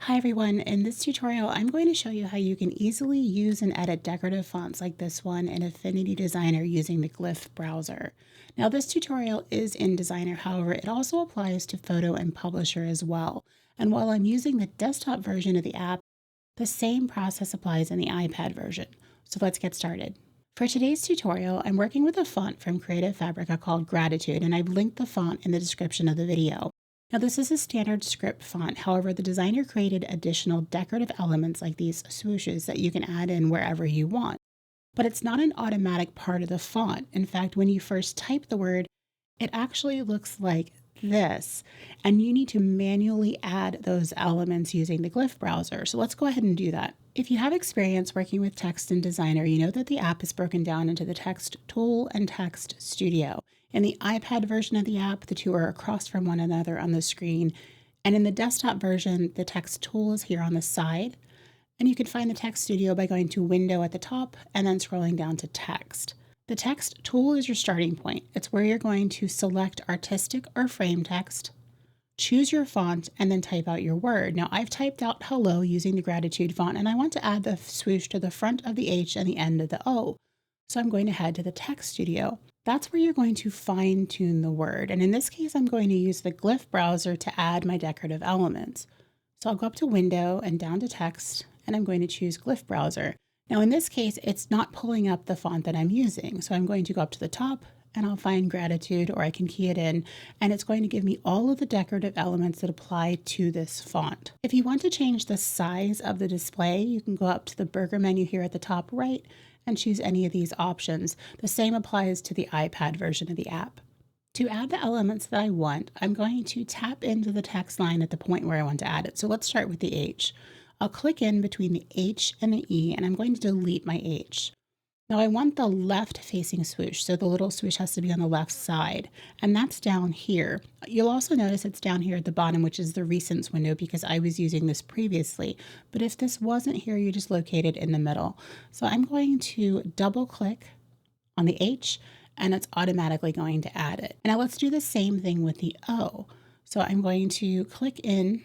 Hi everyone, in this tutorial I'm going to show you how you can easily use and edit decorative fonts like this one in Affinity Designer using the Glyph Browser. Now this tutorial is in Designer, however it also applies to Photo and Publisher as well. And while I'm using the desktop version of the app, the same process applies in the iPad version. So let's get started. For today's tutorial, I'm working with a font from Creative Fabrica called Gratitude, and I've linked the font in the description of the video. Now this is a standard script font, however the designer created additional decorative elements like these swooshes that you can add in wherever you want. But it's not an automatic part of the font. In fact, when you first type the word, it actually looks like this, and you need to manually add those elements using the Glyph Browser. So let's go ahead and do that. If you have experience working with text in Designer, you know that the app is broken down into the Text Tool and Text Studio. In the iPad version of the app, the two are across from one another on the screen. And in the desktop version, the Text Tool is here on the side. And you can find the Text Studio by going to Window at the top and then scrolling down to Text. The Text Tool is your starting point. It's where you're going to select artistic or frame text, choose your font, and then type out your word. Now I've typed out hello using the Gratitude font, and I want to add the swoosh to the front of the H and the end of the O. So I'm going to head to the Text Studio. That's where you're going to fine tune the word. And in this case, I'm going to use the Glyph Browser to add my decorative elements. So I'll go up to Window and down to Text, and I'm going to choose Glyph Browser. Now in this case, it's not pulling up the font that I'm using. So I'm going to go up to the top and I'll find Gratitude, or I can key it in, and it's going to give me all of the decorative elements that apply to this font. If you want to change the size of the display, you can go up to the burger menu here at the top right and choose any of these options. The same applies to the iPad version of the app. To add the elements that I want, I'm going to tap into the text line at the point where I want to add it. So let's start with the H. I'll click in between the H and the E, and I'm going to delete my H. Now I want the left facing swoosh, so the little swoosh has to be on the left side, and that's down here. You'll also notice it's down here at the bottom, which is the recents window, because I was using this previously. But if this wasn't here, you just locate it in the middle. So I'm going to double click on the H, and it's automatically going to add it. Now let's do the same thing with the O. So I'm going to click in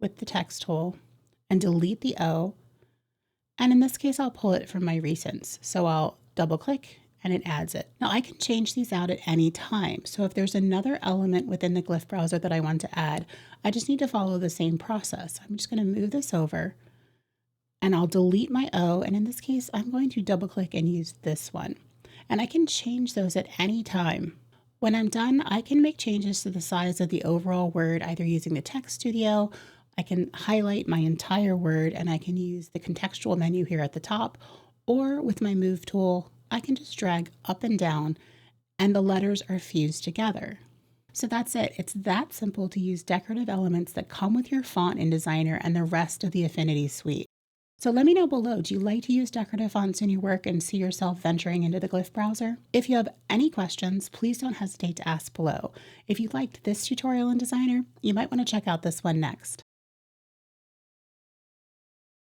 with the text tool and delete the O. And in this case, I'll pull it from my recents. So I'll double click and it adds it. Now I can change these out at any time. So if there's another element within the Glyph Browser that I want to add, I just need to follow the same process. I'm just going to move this over and I'll delete my O. And in this case, I'm going to double click and use this one. And I can change those at any time. When I'm done, I can make changes to the size of the overall word, either using the Text Studio. I can highlight my entire word, and I can use the contextual menu here at the top, or with my move tool, I can just drag up and down and the letters are fused together. So that's it. It's that simple to use decorative elements that come with your font in Designer and the rest of the Affinity suite. So let me know below, do you like to use decorative fonts in your work and see yourself venturing into the Glyph Browser? If you have any questions, please don't hesitate to ask below. If you liked this tutorial in Designer, you might want to check out this one next.